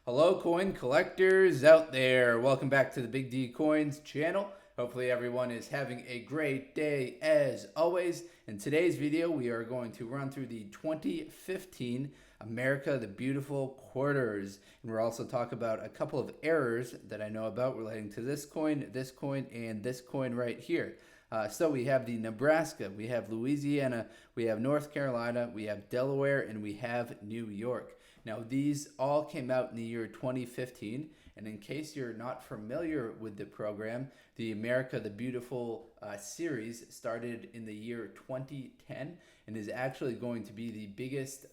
Hello, coin collectors out there. Welcome back to the Big D Coins channel. Hopefully everyone is having a great day as always. In today's video, we are going to run through the 2015 America the Beautiful quarters. And we'll also talk about a couple of errors that I know about relating to this coin, and this coin right here. So we have the Nebraska, we have Louisiana, we have North Carolina, we have Delaware, and we have New York. Now, these all came out in the year 2015, and in case you're not familiar with the program, the America the Beautiful series started in the year 2010 and is actually going to be the biggest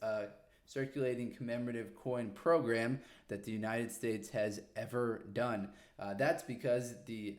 circulating commemorative coin program that the United States has ever done. That's because the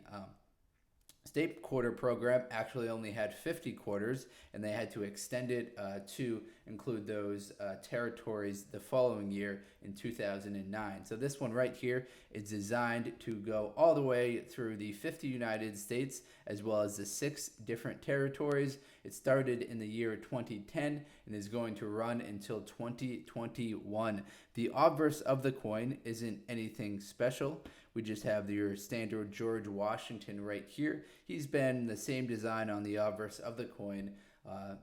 state quarter program actually only had 50 quarters, and they had to extend it to include those territories the following year in 2009. So this one right here is designed to go all the way through the 50 United States as well as the 6 different territories. It started in the year 2010 and is going to run until 2021. The obverse of the coin isn't anything special. We just have your standard George Washington right here. He's been the same design on the obverse of the coin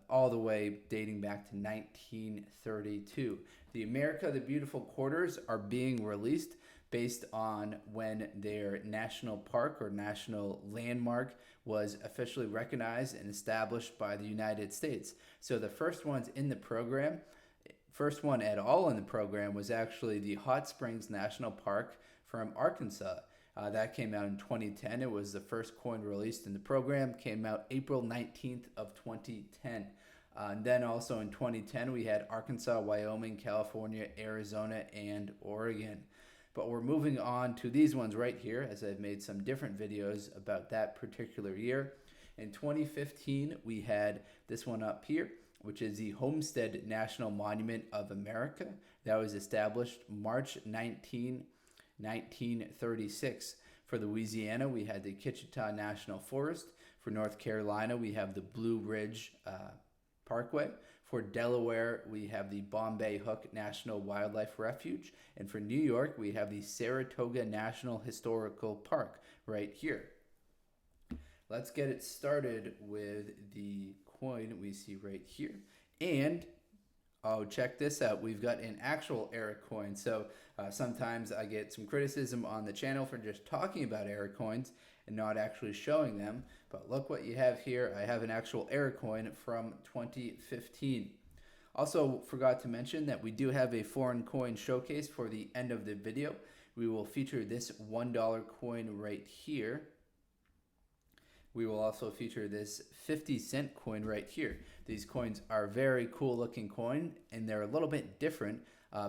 all the way dating back to 1932. The America the Beautiful quarters are being released based on when their national park or national landmark was officially recognized and established by the United States. So the first ones in the program, first one at all in the program was actually the Hot Springs National Park from Arkansas. That came out in 2010. It was the first coin released in the program. Came out April 19th of 2010. And then also in 2010, we had Arkansas, Wyoming, California, Arizona, and Oregon. But we're moving on to these ones right here, as I've made some different videos about that particular year. In 2015, we had this one up here, which is the Homestead National Monument of America. That was established March 1936. For Louisiana, we had the Kisatchie National Forest. For North Carolina, we have the Blue Ridge Parkway. For Delaware, we have the Bombay Hook National Wildlife Refuge. And for New York, we have the Saratoga National Historical Park right here. Let's get it started with the coin we see right here. And oh, check this out. We've got an actual error coin. So sometimes I get some criticism on the channel for just talking about error coins and not actually showing them. But look what you have here. I have an actual error coin from 2015. Also forgot to mention that we do have a foreign coin showcase for the end of the video. We will feature this $1 coin right here. We will also feature this 50-cent coin right here. These coins are very cool looking coin, and they're a little bit different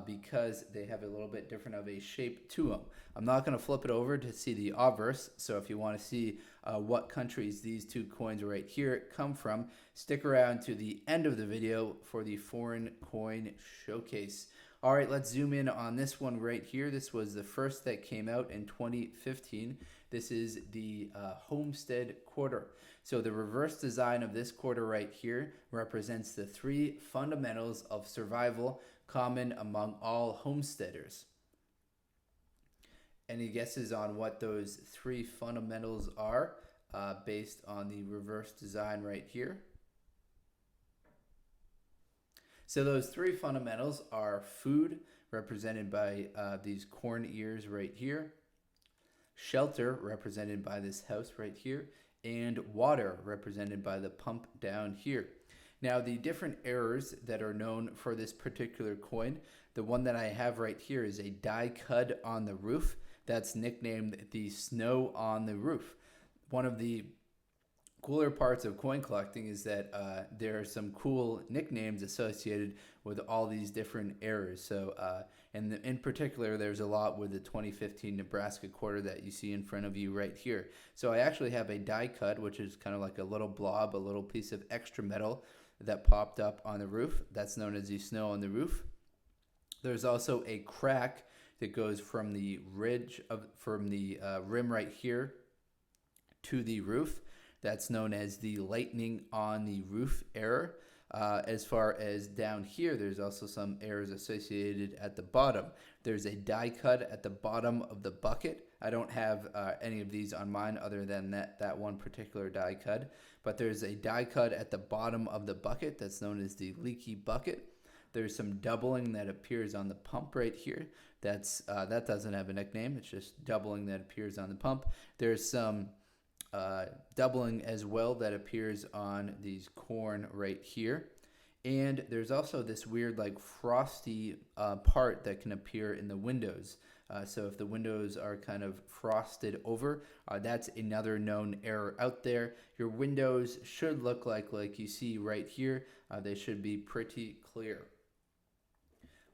because they have a little bit different of a shape to them. I'm not going to flip it over to see the obverse, so if you want to see what countries these two coins right here come from, stick around to the end of the video for the foreign coin showcase. All right, let's zoom in on this one right here. This was the first that came out in 2015. This is the Homestead Quarter. So the reverse design of this quarter right here represents the 3 fundamentals of survival common among all homesteaders. Any guesses on what those 3 fundamentals are based on the reverse design right here? So those 3 fundamentals are food, represented by these corn ears right here, shelter, represented by this house right here, and water, represented by the pump down here. Now, the different errors that are known for this particular coin, the one that I have right here is a die cut on the roof. That's nicknamed the snow on the roof. One of the cooler parts of coin collecting is that there are some cool nicknames associated with all these different errors. So and in particular, there's a lot with the 2015 Nebraska Quarter that you see in front of you right here. So I actually have a die cut, which is kind of like a little blob, a little piece of extra metal that popped up on the roof. That's known as the snow on the roof. There's also a crack that goes from the rim right here to the roof. That's known as the lightning on the roof error. As far as down here, there's also some errors associated at the bottom. There's a die cut at the bottom of the bucket. I don't have any of these on mine other than that one particular die cut. But there's a die cut at the bottom of the bucket that's known as the leaky bucket. There's some doubling that appears on the pump right here. That doesn't have a nickname. It's just doubling that appears on the pump. There's some doubling as well that appears on these corn right here. And there's also this weird like frosty part that can appear in the windows. So if the windows are kind of frosted over, that's another known error out there. Your windows should look like you see right here. They should be pretty clear.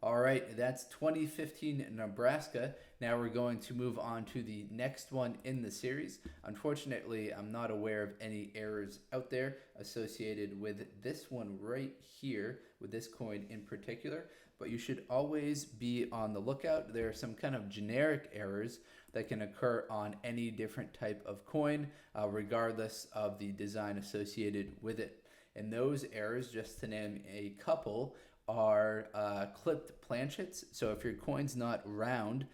All right, that's 2015 Nebraska. Now we're going to move on to the next one in the series. Unfortunately, I'm not aware of any errors out there associated with this one right here, with this coin in particular, but you should always be on the lookout. There are some kind of generic errors that can occur on any different type of coin, regardless of the design associated with it. And those errors, just to name a couple, are clipped planchets. So if your coin's not round,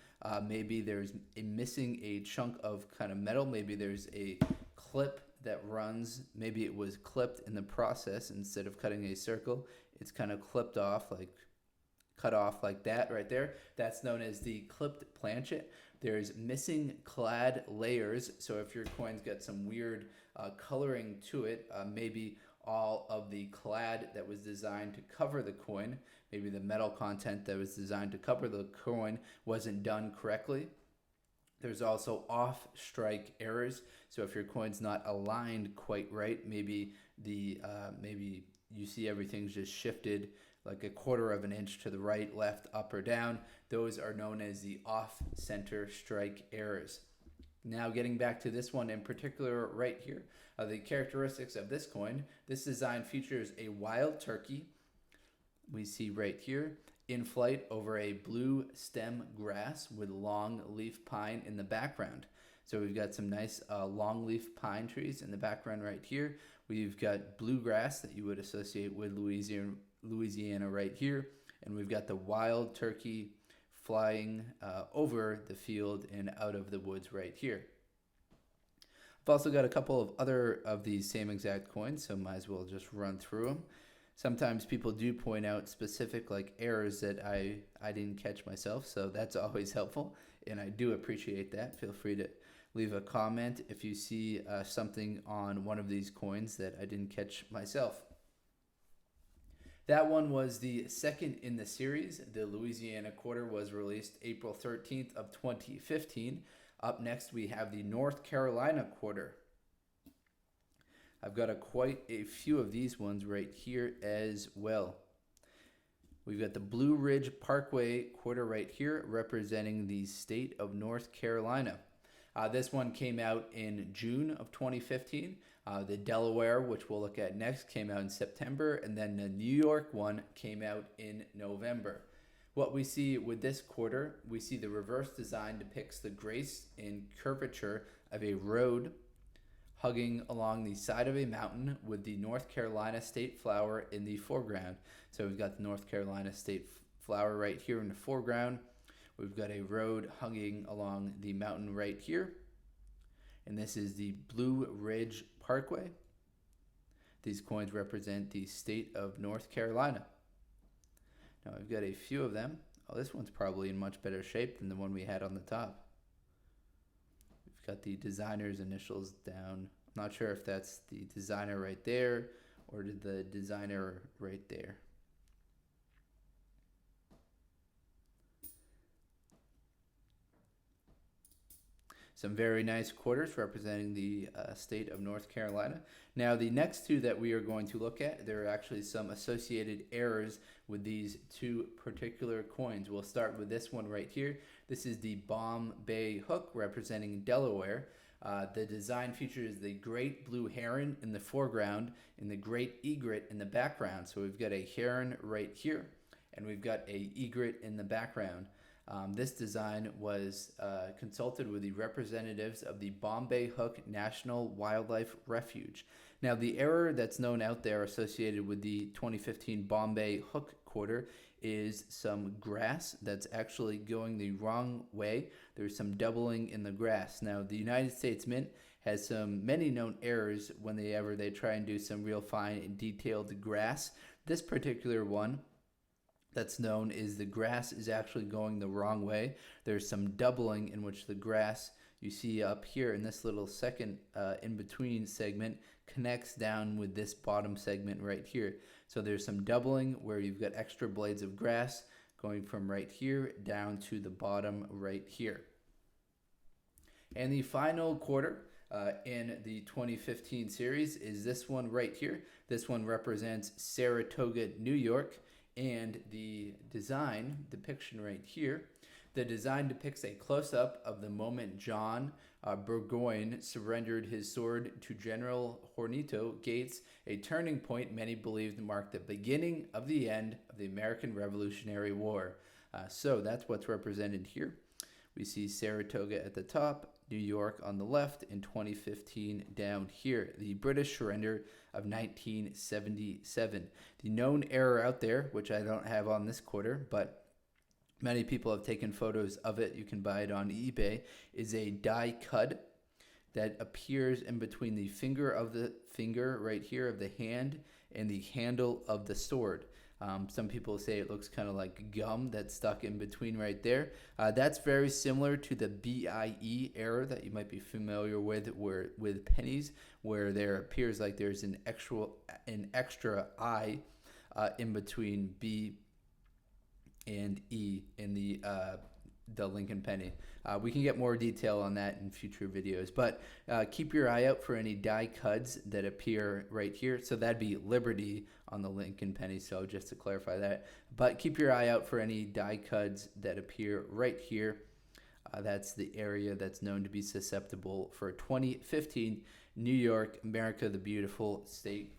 maybe there's missing a chunk of kind of metal. Maybe there's a clip that runs. Maybe it was clipped in the process. Instead of cutting a circle, it's kind of clipped off, like cut off like that right there. That's known as the clipped planchet. There's missing clad layers. So if your coin's got some weird coloring to it, maybe all of the clad that was designed to cover the coin, maybe the metal content that was designed to cover the coin wasn't done correctly. There's also off strike errors. So if your coin's not aligned quite right, maybe maybe you see everything's just shifted like a quarter of an inch to the right, left, up, or down. Those are known as the off center strike errors. Now getting back to this one in particular right here, the characteristics of this coin. This design features a wild turkey, we see right here, in flight over a blue stem grass with long leaf pine in the background. So we've got some nice long leaf pine trees in the background right here. We've got bluegrass that you would associate with Louisiana right here. And we've got the wild turkey flying over the field and out of the woods right here. I've also got a couple of other of these same exact coins, so might as well just run through them. Sometimes people do point out specific like errors that I didn't catch myself, so that's always helpful, and I do appreciate that. Feel free to leave a comment if you see something on one of these coins that I didn't catch myself. That one was the second in the series. The Louisiana Quarter was released April 13th of 2015. Up next, we have the North Carolina Quarter. I've got quite a few of these ones right here as well. We've got the Blue Ridge Parkway Quarter right here, representing the state of North Carolina. This one came out in June of 2015. The Delaware, which we'll look at next, came out in September, and then the New York one came out in November. What we see with this quarter, we see the reverse design depicts the grace and curvature of a road hugging along the side of a mountain with the North Carolina state flower in the foreground. So we've got the North Carolina state flower right here in the foreground. We've got a road hugging along the mountain right here. And this is the Blue Ridge Parkway. These coins represent the state of North Carolina. Now I've got a few of them. Oh, this one's probably in much better shape than the one we had on the top. We've got the designer's initials down. I'm not sure if that's the designer right there or the designer right there. Some very nice quarters representing the state of North Carolina. Now, the next two that we are going to look at, there are actually some associated errors with these two particular coins. We'll start with this one right here. This is the Bombay hook representing Delaware. The design features the great blue heron in the foreground and the great egret in the background. So we've got a heron right here, and we've got a egret in the background. This design was consulted with the representatives of the Bombay Hook National Wildlife Refuge. Now, the error that's known out there associated with the 2015 Bombay hook quarter is some grass that's actually going the wrong way. There's some doubling in the grass. Now, the United States Mint has many known errors whenever they try and do some real fine and detailed grass. This particular one that's known is the grass is actually going the wrong way. There's some doubling in which the grass you see up here in this little second in-between segment connects down with this bottom segment right here. So there's some doubling where you've got extra blades of grass going from right here down to the bottom right here. And the final quarter in the 2015 series is this one right here. This one represents Saratoga, New York, and the design depiction right here. The design depicts a close-up of the moment John Burgoyne surrendered his sword to General Hornito Gates, a turning point many believed marked the beginning of the end of the American Revolutionary War. So that's what's represented here. We see Saratoga at the top, New York on the left, and 2015 down here, the British surrender of 1977. The known error out there, which I don't have on this quarter, but many people have taken photos of it, you can buy it on eBay, is a die cut that appears in between the finger right here of the hand and the handle of the sword. Some people say it looks kind of like gum that's stuck in between right there. That's very similar to the BIE error that you might be familiar with, with pennies, where there appears like there's an extra I in between B and E in the Lincoln penny. We can get more detail on that in future videos, but keep your eye out for any die cuts that appear right here. So that'd be Liberty on the Lincoln penny, so just to clarify that. But keep your eye out for any die cuts that appear right here. That's the area that's known to be susceptible for 2015 New York, America the Beautiful state,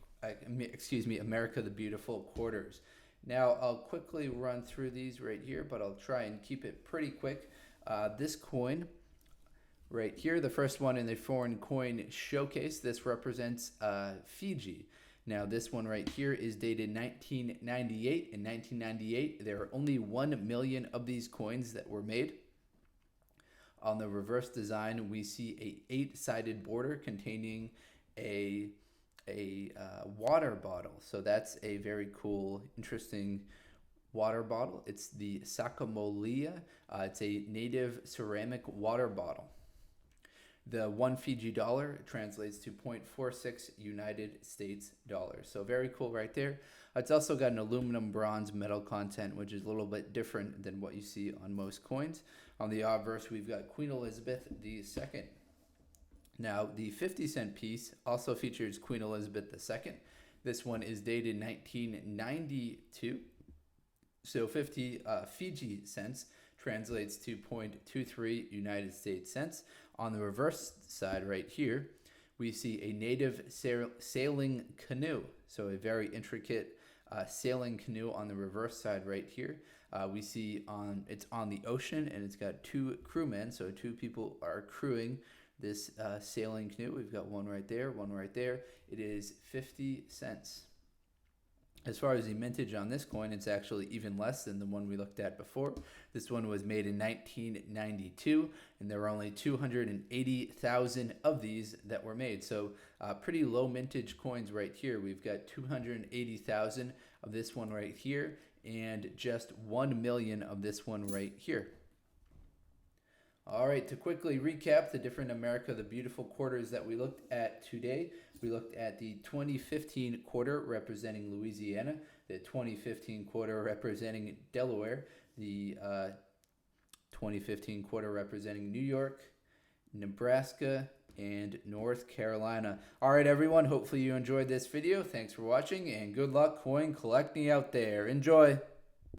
America the Beautiful quarters. Now, I'll quickly run through these right here, but I'll try and keep it pretty quick. This coin right here, the first one in the foreign coin showcase, this represents Fiji. Now, this one right here is dated 1998. In 1998, there are only 1 million of these coins that were made. On the reverse design, we see a 8-sided border containing a water bottle. So that's a very cool, interesting water bottle. It's the Sakamolia. It's a native ceramic water bottle. The 1 Fiji dollar translates to 0.46 United States dollars. So very cool right there. It's also got an aluminum bronze metal content, which is a little bit different than what you see on most coins. On the obverse, we've got Queen Elizabeth II. Now, the 50-cent piece also features Queen Elizabeth II. This one is dated 1992. So 50 Fiji cents translates to 0.23 United States cents. On the reverse side right here, we see a native sailing canoe. So a very intricate sailing canoe on the reverse side right here. We see it's on the ocean, and it's got 2 crewmen. So 2 people are crewing this sailing canoe. We've got one right there, one right there. It is 50 cents. As far as the mintage on this coin, it's actually even less than the one we looked at before. This one was made in 1992, and there were only 280,000 of these that were made. So pretty low mintage coins right here. We've got 280,000 of this one right here, and just 1 million of this one right here. All right, to quickly recap the different America the Beautiful quarters that we looked at today, we looked at the 2015 quarter representing Louisiana, the 2015 quarter representing Delaware, the 2015 quarter representing New York, Nebraska, and North Carolina. All right, everyone, hopefully you enjoyed this video. Thanks for watching, and good luck coin collecting out there. Enjoy!